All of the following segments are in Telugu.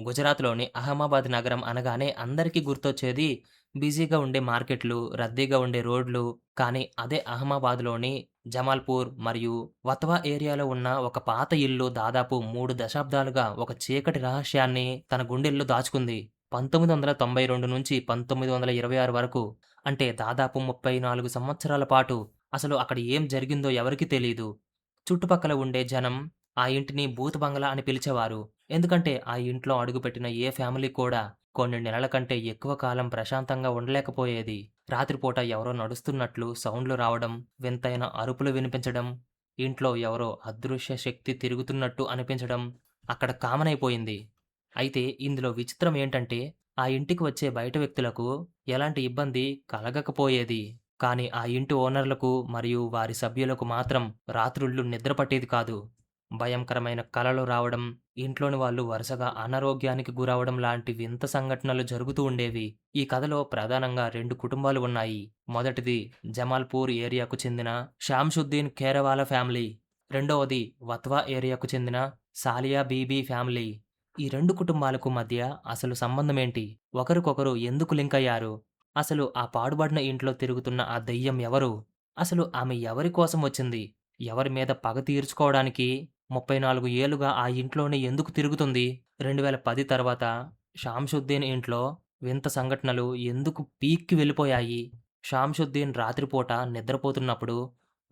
గుజరాత్‌లోని అహ్మదాబాద్ నగరం అనగానే అందరికీ గుర్తొచ్చేది బిజీగా ఉండే మార్కెట్లు, రద్దీగా ఉండే రోడ్లు. కానీ అదే అహ్మదాబాద్‌లోని జమాల్పూర్ మరియు వత్వా ఏరియాలో ఉన్న ఒక పాత ఇల్లు దాదాపు 3 దశాబ్దాలుగా ఒక చీకటి రహస్యాన్ని తన గుండెల్లో దాచుకుంది. 1992 నుంచి 1926 వరకు, అంటే దాదాపు 34 సంవత్సరాల పాటు అసలు అక్కడ ఏం జరిగిందో ఎవరికీ తెలీదు. చుట్టుపక్కల ఉండే జనం ఆ ఇంటిని భూత బంగళా అని పిలిచేవారు. ఎందుకంటే ఆ ఇంట్లో అడుగుపెట్టిన ఏ ఫ్యామిలీ కూడా కొన్ని నెలల కంటే ఎక్కువ కాలం ప్రశాంతంగా ఉండలేకపోయేది. రాత్రిపూట ఎవరో నడుస్తున్నట్లు సౌండ్లు రావడం, వింతైన అరుపులు వినిపించడం, ఇంట్లో ఎవరో అదృశ్య శక్తి తిరుగుతున్నట్టు అనిపించడం అక్కడ కామన్ అయిపోయింది. అయితే ఇందులో విచిత్రం ఏంటంటే ఆ ఇంటికి వచ్చే బయట వ్యక్తులకు ఎలాంటి ఇబ్బంది కలగకపోయేది. కానీ ఆ ఇంటి ఓనర్లకు మరియు వారి సభ్యులకు మాత్రం రాత్రుళ్ళు నిద్ర పట్టేది కాదు. భయంకరమైన కలలు రావడం, ఇంట్లోని వాళ్ళు వరుసగా అనారోగ్యానికి గురవడం లాంటి వింత సంఘటనలు జరుగుతూ ఉండేవి. ఈ కథలో ప్రధానంగా 2 కుటుంబాలు ఉన్నాయి. మొదటిది జమాల్పూర్ ఏరియాకు చెందిన షాంసుద్దీన్ ఖేరవాలా ఫ్యామిలీ. రెండవది వత్వా ఏరియాకు చెందిన సాలియా బీబీ ఫ్యామిలీ. ఈ 2 కుటుంబాలకు మధ్య అసలు సంబంధమేంటి? ఒకరికొకరు ఎందుకు లింక్ అయ్యారు? అసలు ఆ పాడుబడిన ఇంట్లో తిరుగుతున్న ఆ దెయ్యం ఎవరు? అసలు ఆమె ఎవరి కోసం వచ్చింది? ఎవరి మీద పగ తీర్చుకోవడానికి 34 ఏళ్లుగా ఆ ఇంట్లోనే ఎందుకు తిరుగుతుంది? 2010 తర్వాత షాంసుద్దీన్ ఇంట్లో వింత సంఘటనలు ఎందుకు పీక్కి వెళ్ళిపోయాయి? షాంసుద్దీన్ రాత్రిపూట నిద్రపోతున్నప్పుడు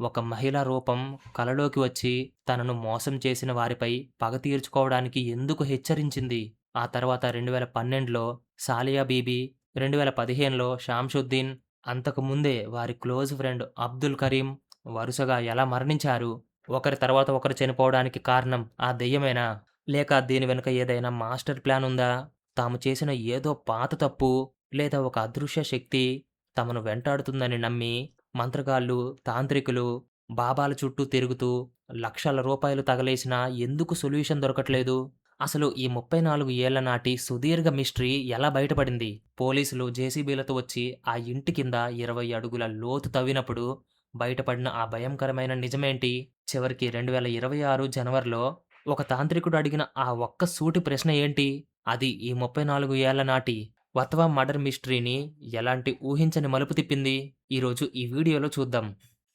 ఒక మహిళా రూపం కలలోకి వచ్చి తనను మోసం చేసిన వారిపై పగ తీర్చుకోవడానికి ఎందుకు హెచ్చరించింది? ఆ తర్వాత 2012లో సాలియా బీబీ, 2015లో షాంసుద్దీన్, అంతకు ముందే వారి క్లోజ్ ఫ్రెండ్ అబ్దుల్ కరీం వరుసగా ఎలా మరణించారు? ఒకరి తర్వాత ఒకరు చనిపోవడానికి కారణం ఆ దెయ్యమేనా? లేక దీని వెనుక ఏదైనా మాస్టర్ ప్లాన్ ఉందా? తాము చేసిన ఏదో పాత తప్పు లేదా ఒక అదృశ్య శక్తి తమను వెంటాడుతుందని నమ్మి మంత్రగాళ్ళు, తాంత్రికులు, బాబాల చుట్టూ తిరుగుతూ లక్షల రూపాయలు తగలేసినా ఎందుకు సొల్యూషన్ దొరకట్లేదు? అసలు ఈ 34 ఏళ్ల నాటి సుదీర్ఘ మిస్టరీ ఎలా బయటపడింది? పోలీసులు జేసీబీలతో వచ్చి ఆ ఇంటి కింద 20 అడుగుల లోతు తవ్వినప్పుడు బయటపడిన ఆ భయంకరమైన నిజమేంటి? చివరికి 2026 జనవరిలో ఒక తాంత్రికుడు అడిగిన ఆ ఒక్క సూటి ప్రశ్న ఏంటి? అది ఈ 34 ఏళ్ల నాటి వత్వా మర్డర్ మిస్టరీని ఎలాంటి ఊహించని మలుపు తిప్పింది? ఈరోజు ఈ వీడియోలో చూద్దాం.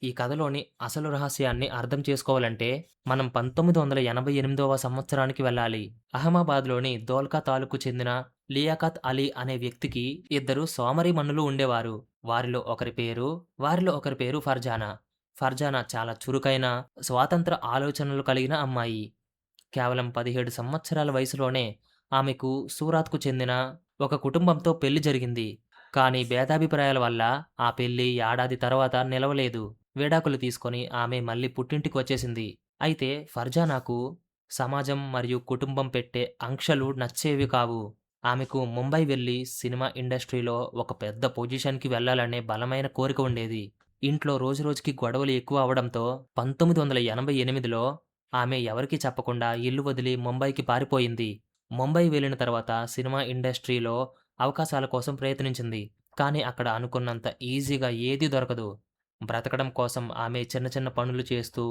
ఈ కథలోని అసలు రహస్యాన్ని అర్థం చేసుకోవాలంటే మనం 1988వ సంవత్సరానికి వెళ్ళాలి. అహ్మదాబాద్‌లోని ధోల్కా తాలూకు చెందిన లియాఖత్ అలీ అనే వ్యక్తికి ఇద్దరు సోమరిమణులు ఉండేవారు. వారిలో ఒకరి పేరు ఫర్జానా. ఫర్జానా చాలా చురుకైన, స్వాతంత్ర ఆలోచనలు కలిగిన అమ్మాయి. కేవలం 17 సంవత్సరాల వయసులోనే ఆమెకు సూరత్‌కు చెందిన ఒక కుటుంబంతో పెళ్లి జరిగింది. కానీ భేదాభిప్రాయాల వల్ల ఆ పెళ్లి ఏడాది తర్వాత నిలవలేదు. విడాకులు తీసుకొని ఆమె మళ్ళీ పుట్టింటికి వచ్చేసింది. అయితే ఫర్జానాకు సమాజం మరియు కుటుంబం పెట్టే ఆంక్షలు నచ్చేవి కావు. ఆమెకు ముంబై వెళ్లి సినిమా ఇండస్ట్రీలో ఒక పెద్ద పొజిషన్‌కి వెళ్లాలనే బలమైన కోరిక ఉండేది. ఇంట్లో రోజురోజుకి గొడవలు ఎక్కువ అవ్వడంతో 1988లో ఆమె ఎవరికీ చెప్పకుండా ఇల్లు వదిలి ముంబైకి పారిపోయింది. ముంబై వెళ్ళిన తర్వాత సినిమా ఇండస్ట్రీలో అవకాశాల కోసం ప్రయత్నించింది. కానీ అక్కడ అనుకున్నంత ఈజీగా ఏదీ దొరకదు. బ్రతకడం కోసం ఆమె చిన్న చిన్న పనులు చేస్తూ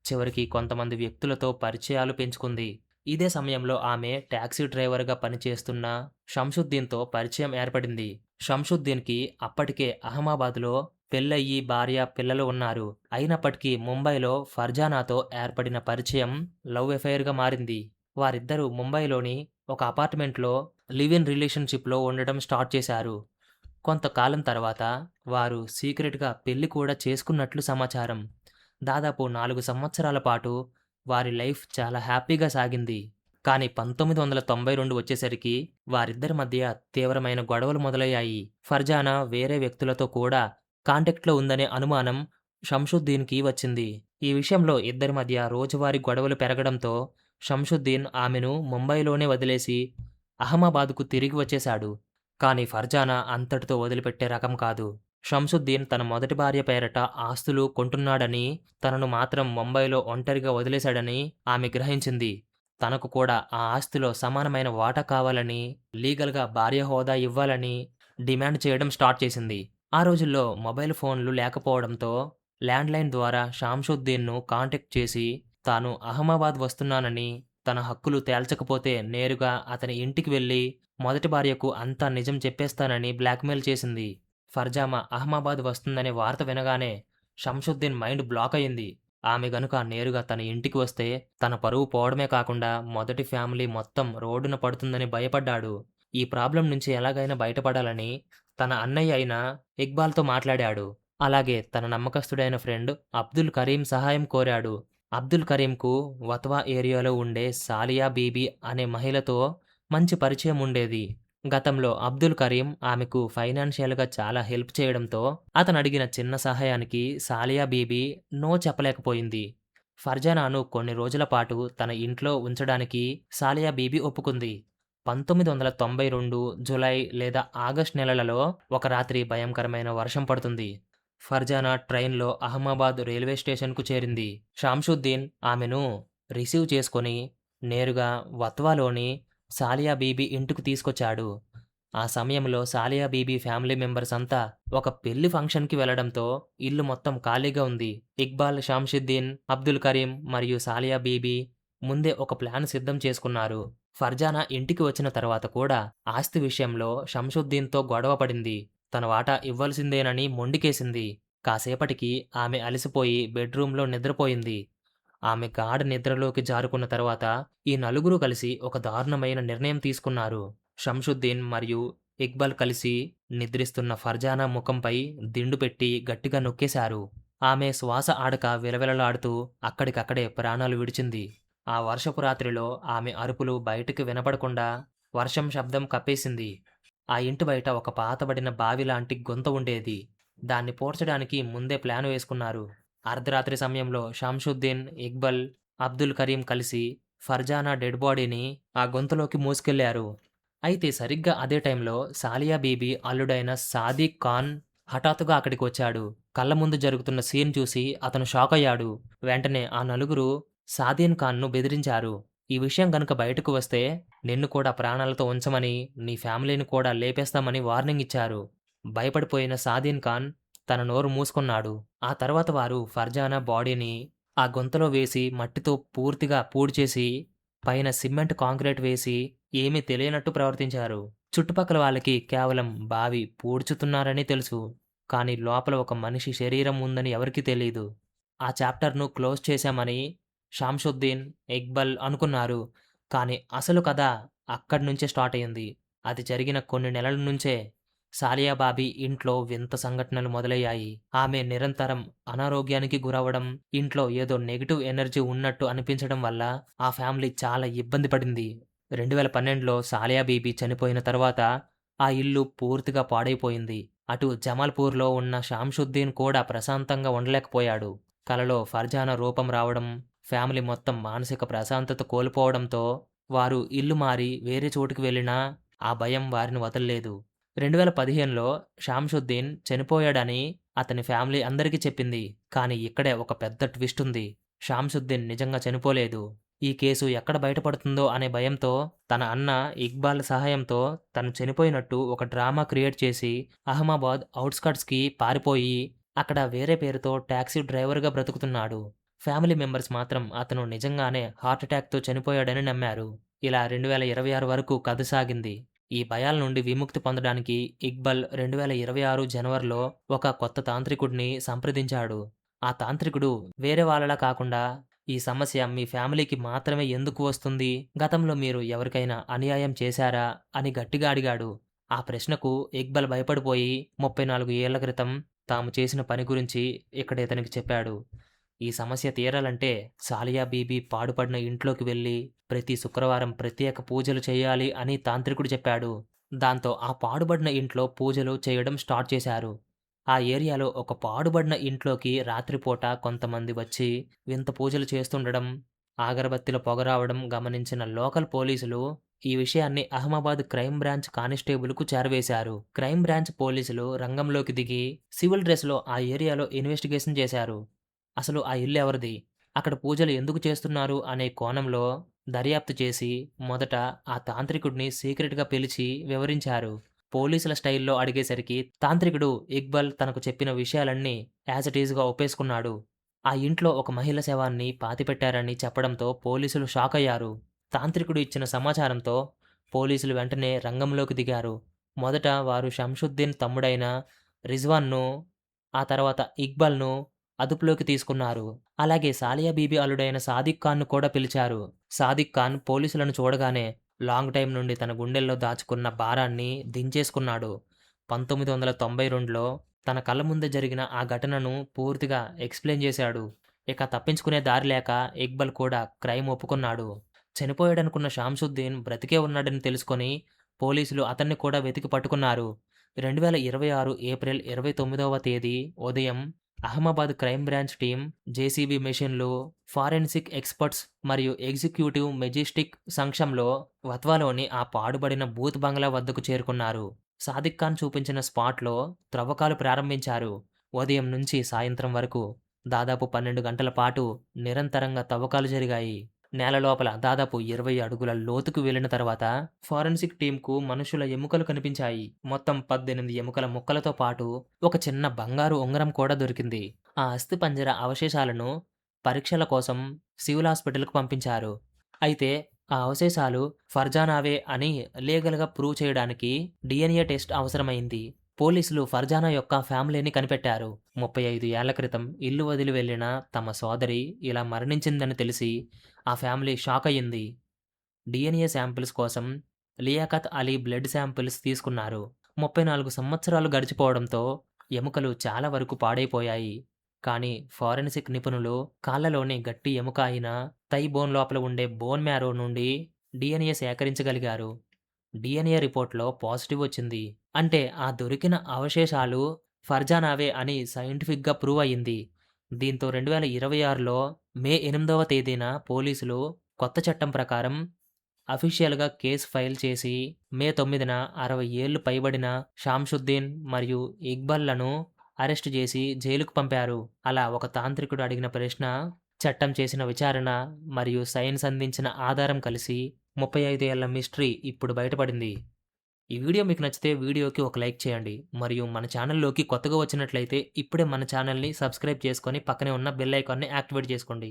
చివరికి కొంతమంది వ్యక్తులతో పరిచయాలు పెంచుకుంది. ఇదే సమయంలో ఆమె టాక్సీ డ్రైవర్‌గా పనిచేస్తున్న షంసుద్దీన్‌తో పరిచయం ఏర్పడింది. షంసుద్దీన్‌కి అప్పటికే అహ్మదాబాద్‌లో పెళ్లయ్యి భార్య, పిల్లలు ఉన్నారు. అయినప్పటికీ ముంబైలో ఫర్జానాతో ఏర్పడిన పరిచయం లవ్ ఎఫైర్‌గా మారింది. వారిద్దరూ ముంబైలోని ఒక అపార్ట్మెంట్‌లో లివ్ ఇన్ రిలేషన్‌షిప్‌లో ఉండడం స్టార్ట్ చేశారు. కొంతకాలం తర్వాత వారు సీక్రెట్‌గా పెళ్లి కూడా చేసుకున్నట్లు సమాచారం. దాదాపు 4 సంవత్సరాల పాటు వారి లైఫ్ చాలా హ్యాపీగా సాగింది. కానీ 1992 వచ్చేసరికి వారిద్దరి మధ్య తీవ్రమైన గొడవలు మొదలయ్యాయి. ఫర్జానా వేరే వ్యక్తులతో కూడా కాంటాక్ట్‌లో ఉందనే అనుమానం షంసుద్దీన్‌కి వచ్చింది. ఈ విషయంలో ఇద్దరి మధ్య రోజువారీ గొడవలు పెరగడంతో షంసుద్దీన్ ఆమెను ముంబైలోనే వదిలేసి అహ్మదాబాద్‌కు తిరిగి వచ్చేశాడు. కానీ ఫర్జానా అంతటితో వదిలిపెట్టే రకం కాదు. షంసుద్దీన్ తన మొదటి భార్య పేరట ఆస్తులు కొంటున్నాడని, తనను మాత్రం ముంబైలో ఒంటరిగా వదిలేశాడని ఆమె గ్రహించింది. తనకు కూడా ఆ ఆస్తిలో సమానమైన వాటా కావాలని, లీగల్‌గా భార్య హోదా ఇవ్వాలని డిమాండ్ చేయడం స్టార్ట్ చేసింది. ఆ రోజుల్లో మొబైల్ ఫోన్లు లేకపోవడంతో ల్యాండ్‌లైన్ ద్వారా షాంసుద్దీన్‌ను కాంటాక్ట్ చేసి తాను అహ్మదాబాద్ వస్తున్నానని, తన హక్కులు తేల్చకపోతే నేరుగా అతని ఇంటికి వెళ్లి మొదటి భార్యకు అంతా నిజం చెప్పేస్తానని బ్లాక్‌మెయిల్ చేసింది. ఫర్జానా అహ్మదాబాద్ వస్తుందనే వార్త వినగానే షంసుద్దీన్ మైండ్ బ్లాక్ అయింది. ఆమె గనుక నేరుగా తన ఇంటికి వస్తే తన పరువు పోవడమే కాకుండా మొదటి ఫ్యామిలీ మొత్తం రోడ్డున పడుతుందని భయపడ్డాడు. ఈ ప్రాబ్లమ్ నుంచి ఎలాగైనా బయటపడాలని తన అన్నయ్య అయిన ఇక్బాల్‌తో మాట్లాడాడు. అలాగే తన నమ్మకస్తుడైన ఫ్రెండ్ అబ్దుల్ కరీం సహాయం కోరాడు. అబ్దుల్ కరీంకు వత్వా ఏరియాలో ఉండే సాలియా బీబీ అనే మహిళతో మంచి పరిచయం ఉండేది. గతంలో అబ్దుల్ కరీం ఆమెకు ఫైనాన్షియల్‌గా చాలా హెల్ప్ చేయడంతో అతనడిగిన చిన్న సహాయానికి సాలియా బీబీ నో చెప్పలేకపోయింది. ఫర్జానాను కొన్ని రోజుల పాటు తన ఇంట్లో ఉంచడానికి సాలియా బీబీ ఒప్పుకుంది. 1992 జులై లేదా ఆగస్టు నెలలలో ఒక రాత్రి భయంకరమైన వర్షం పడుతుంది. ఫర్జానా ట్రైన్‌లో అహ్మదాబాద్ రైల్వే స్టేషన్‌కు చేరింది. షంసుద్దీన్ ఆమెను రిసీవ్ చేసుకొని నేరుగా వత్వాలోని సాలియా బీబీ ఇంటికి తీసుకొచ్చాడు. ఆ సమయంలో సాలియా బీబీ ఫ్యామిలీ మెంబర్స్ అంతా ఒక పెళ్లి ఫంక్షన్‌కి వెళ్లడంతో ఇల్లు మొత్తం ఖాళీగా ఉంది. ఇక్బాల్, షంసుద్దీన్, అబ్దుల్ కరీం మరియు సాలియా బీబీ ముందే ఒక ప్లాన్ సిద్ధం చేసుకున్నారు. ఫర్జానా ఇంటికి వచ్చిన తర్వాత కూడా ఆస్తి విషయంలో షంసుద్దీన్‌తో గొడవ పడింది. తన వాటా ఇవ్వాల్సిందేనని మొండికేసింది. కాసేపటికి ఆమె అలసిపోయి బెడ్‌రూమ్‌లో నిద్రపోయింది. ఆమె గాఢ నిద్రలోకి జారుకున్న తర్వాత ఈ నలుగురు కలిసి ఒక దారుణమైన నిర్ణయం తీసుకున్నారు. షంసుద్దీన్ మరియు ఇక్బాల్ కలిసి నిద్రిస్తున్న ఫర్జానా ముఖంపై దిండు పెట్టి గట్టిగా నొక్కేశారు. ఆమె శ్వాస ఆడక విలవిలలాడుతూ అక్కడికక్కడే ప్రాణాలు విడిచింది. ఆ వర్షపు రాత్రిలో ఆమె అరుపులు బయటకు వినపడకుండా వర్షం శబ్దం కప్పేసింది. ఆ ఇంటి బయట ఒక పాతబడిన బావి లాంటి గుంత ఉండేది. దాన్ని పూడ్చడానికి ముందే ప్లాన్ వేసుకున్నారు. అర్ధరాత్రి సమయంలో షంసుద్దీన్, ఇక్బాల్, అబ్దుల్ కరీం కలిసి ఫర్జానా డెడ్ బాడీని ఆ గుంతలోకి మోసుకెళ్లారు. అయితే సరిగ్గా అదే టైంలో సాలియా బీబీ అల్లుడైన సాదిక్ ఖాన్ హఠాత్తుగా అక్కడికి వచ్చాడు. కళ్ళ ముందు జరుగుతున్న సీన్ చూసి అతను షాకయ్యాడు. వెంటనే ఆ నలుగురు సాదీన్ ఖాన్‌ను బెదిరించారు. ఈ విషయం గనుక బయటకు వస్తే నిన్ను కూడా ప్రాణాలతో ఉంచమని, నీ ఫ్యామిలీని కూడా లేపేస్తామని వార్నింగ్ ఇచ్చారు. భయపడిపోయిన సాదీన్ ఖాన్ తన నోరు మూసుకున్నాడు. ఆ తర్వాత వారు ఫర్జానా బాడీని ఆ గుంతలో వేసి మట్టితో పూర్తిగా పూడ్చేసి పైన సిమెంట్ కాంక్రీట్ వేసి ఏమీ తెలియనట్టు ప్రవర్తించారు. చుట్టుపక్కల వాళ్ళకి కేవలం బావి పూడ్చుతున్నారని తెలుసు. కానీ లోపల ఒక మనిషి శరీరం ఉందని ఎవరికీ తెలీదు. ఆ చాప్టర్‌ను క్లోజ్ చేశామని షంసుద్దీన్, ఇక్బాల్ అనుకున్నారు. కానీ అసలు కథ అక్కడి నుంచే స్టార్ట్ అయింది. అది జరిగిన కొన్ని నెలల నుంచే సాలియా బాబీ ఇంట్లో వింత సంఘటనలు మొదలయ్యాయి. ఆమె నిరంతరం అనారోగ్యానికి గురవ్వడం, ఇంట్లో ఏదో నెగెటివ్ ఎనర్జీ ఉన్నట్టు అనిపించడం వల్ల ఆ ఫ్యామిలీ చాలా ఇబ్బంది పడింది. 2012లో సాలియా బీబీ చనిపోయిన తర్వాత ఆ ఇల్లు పూర్తిగా పాడైపోయింది. అటు జమాల్పూర్‌లో ఉన్న షంసుద్దీన్ కూడా ప్రశాంతంగా ఉండలేకపోయాడు. కలలో ఫర్జానా రూపం రావడం, ఫ్యామిలీ మొత్తం మానసిక ప్రశాంతత కోల్పోవడంతో వారు ఇల్లు మారి వేరే చోటుకి వెళ్ళినా ఆ భయం వారిని వదల్లేదు. 2015లో షంసుద్దీన్ చనిపోయాడని అతని ఫ్యామిలీ అందరికీ చెప్పింది. కానీ ఇక్కడే ఒక పెద్ద ట్విస్ట్ ఉంది. షంసుద్దీన్ నిజంగా చనిపోలేదు. ఈ కేసు ఎక్కడ బయటపడుతుందో అనే భయంతో తన అన్న ఇక్బాల్ సహాయంతో తను చనిపోయినట్టు ఒక డ్రామా క్రియేట్ చేసి అహ్మదాబాద్ ఔట్‌స్కర్ట్స్‌కి పారిపోయి అక్కడ వేరే పేరుతో టాక్సీ డ్రైవర్‌గా బ్రతుకుతున్నాడు. ఫ్యామిలీ మెంబర్స్ మాత్రం అతను నిజంగానే హార్ట్ అటాక్‌తో చనిపోయాడని నమ్మారు. ఇలా 2026 వరకు కథ సాగింది. ఈ భయాల నుండి విముక్తి పొందడానికి ఇక్బాల్ 2026 జనవరిలో ఒక కొత్త తాంత్రికుడిని సంప్రదించాడు. ఆ తాంత్రికుడు వేరే వాళ్ళలా కాకుండా ఈ సమస్య మీ ఫ్యామిలీకి మాత్రమే ఎందుకు వస్తుంది? గతంలో మీరు ఎవరికైనా అన్యాయం చేశారా? అని గట్టిగా అడిగాడు. ఆ ప్రశ్నకు ఇక్బాల్ భయపడిపోయి 34 ఏళ్ల క్రితం తాము చేసిన పని గురించి ఇక్కడ ఇతనికి చెప్పాడు. ఈ సమస్య తీరాలంటే సాలియా బీబీ పాడుపడిన ఇంట్లోకి వెళ్లి ప్రతి శుక్రవారం ప్రత్యేక పూజలు చేయాలి అని తాంత్రికుడు చెప్పాడు. దాంతో ఆ పాడుబడిన ఇంట్లో పూజలు చేయడం స్టార్ట్ చేశారు. ఆ ఏరియాలో ఒక పాడుబడిన ఇంట్లోకి రాత్రిపూట కొంతమంది వచ్చి వింత పూజలు చేస్తుండడం, అగరబత్తీల పొగ రావడం గమనించిన లోకల్ పోలీసులు ఈ విషయాన్ని అహ్మదాబాద్ క్రైమ్ బ్రాంచ్ కానిస్టేబుల్‌కు చేరవేశారు. క్రైమ్ బ్రాంచ్ పోలీసులు రంగంలోకి దిగి సివిల్ డ్రెస్‌లో ఆ ఏరియాలో ఇన్వెస్టిగేషన్ చేశారు. అసలు ఆ ఇల్లు ఎవరిది? అక్కడ పూజలు ఎందుకు చేస్తున్నారు అనే కోణంలో దర్యాప్తు చేసి మొదట ఆ తాంత్రికుడిని సీక్రెట్‌గా పిలిచి వివరించారు. పోలీసుల స్టైల్‌లో అడిగేసరికి తాంత్రికుడు ఇక్బాల్ తనకు చెప్పిన విషయాలన్నీ యాజ్ ఇట్ ఈజ్‌గా ఒప్పేసుకున్నాడు. ఆ ఇంట్లో ఒక మహిళ శవాన్ని పాతిపెట్టారని చెప్పడంతో పోలీసులు షాకయ్యారు. తాంత్రికుడు ఇచ్చిన సమాచారంతో పోలీసులు వెంటనే రంగంలోకి దిగారు. మొదట వారు షంషుద్దీన్ తమ్ముడైన రిజ్వాన్‌ను, ఆ తర్వాత ఇక్బాల్‌ను అదుపులోకి తీసుకున్నారు. అలాగే సాలియా బీబీ అల్లుడైన సాదిక్ ఖాన్‌ను కూడా పిలిచారు. సాదిక్ ఖాన్ పోలీసులను చూడగానే లాంగ్ టైమ్ నుండి తన గుండెల్లో దాచుకున్న భారాన్ని దించేసుకున్నాడు. 1992లో తన కళ్ళ ముందే జరిగిన ఆ ఘటనను పూర్తిగా ఎక్స్‌ప్లెయిన్ చేశాడు. ఇక తప్పించుకునే దారి లేక ఇక్బాల్ కూడా క్రైమ్ ఒప్పుకున్నాడు. చనిపోయాడనుకున్న షాంసుద్దీన్ బ్రతికే ఉన్నాడని తెలుసుకొని పోలీసులు అతన్ని కూడా వెతికి పట్టుకున్నారు. 2026 ఏప్రిల్ 29వ తేదీ ఉదయం Ahmedabad crime branch team, JCB మెషిన్లు, ఫారెన్సిక్ ఎక్స్‌పర్ట్స్ మరియు ఎగ్జిక్యూటివ్ మెజిస్టిక్ సమక్షంలో వత్వాలోని ఆ పాడుబడిన బూత్ బంగ్లా వద్దకు చేరుకున్నారు. సాదిక్ ఖాన్ చూపించిన స్పాట్‌లో త్రవ్వకాలు ప్రారంభించారు. ఉదయం నుంచి సాయంత్రం వరకు దాదాపు 12 గంటల పాటు నిరంతరంగా తవ్వకాలు జరిగాయి. నేల లోపల దాదాపు 20 అడుగుల లోతుకు వెళ్ళిన తర్వాత ఫారెన్సిక్ టీమ్‌కు మనుషుల ఎముకలు కనిపించాయి. మొత్తం 18 ఎముకల ముక్కలతో పాటు ఒక చిన్న బంగారు ఉంగరం కూడా దొరికింది. ఆ అస్థిపంజర అవశేషాలను పరీక్షల కోసం సివిల్ హాస్పిటల్‌కు పంపించారు. అయితే ఆ అవశేషాలు ఫర్జానావే అని లీగల్‌గా ప్రూవ్ చేయడానికి డీఎన్ఏ టెస్ట్ అవసరమైంది. పోలీసులు ఫర్జానా యొక్క ఫ్యామిలీని కనిపెట్టారు. 35 ఏళ్ల క్రితం ఇల్లు వదిలి వెళ్ళిన తమ సోదరి ఇలా మరణించిందని తెలిసి ఆ ఫ్యామిలీ షాకయ్యింది. డీఎన్ఏ శాంపిల్స్ కోసం లియాఖత్ అలీ బ్లడ్ శాంపిల్స్ తీసుకున్నారు. 34 సంవత్సరాలు గడిచిపోవడంతో ఎముకలు చాలా వరకు పాడైపోయాయి. కానీ ఫారెన్సిక్ నిపుణులు కాళ్లలోని గట్టి ఎముక అయిన థై బోన్ లోపల ఉండే బోన్ మ్యారో నుండి డీఎన్ఏ సేకరించగలిగారు. డీఎన్ఏ రిపోర్ట్‌లో పాజిటివ్ వచ్చింది. అంటే ఆ దొరికిన అవశేషాలు ఫర్జానావే అని సైంటిఫిక్‌గా ప్రూవ్ అయింది. దీంతో 2026లో మే 8వ తేదీన పోలీసులు కొత్త చట్టం ప్రకారం అఫీషియల్‌గా కేస్ ఫైల్ చేసి మే 9న 60 ఏళ్లు పైబడిన షాంసుద్దీన్ మరియు ఇక్బాల్‌లను అరెస్ట్ చేసి జైలుకు పంపారు. అలా ఒక తాంత్రికుడు అడిగిన ప్రశ్న, చట్టం చేసిన విచారణ మరియు సైన్స్ అందించిన ఆధారం కలిసి 35 ఏళ్ల మిస్టరీ ఇప్పుడు బయటపడింది. ఈ వీడియో మీకు నచ్చితే వీడియోకి ఒక లైక్ చేయండి. మరియు మన ఛానల్‌లోకి కొత్తగా వచ్చినట్లయితే ఇప్పుడే మన ఛానల్‌ని సబ్స్క్రైబ్ చేసుకొని పక్కనే ఉన్న బెల్ ఐకాన్‌ని యాక్టివేట్ చేసుకోండి.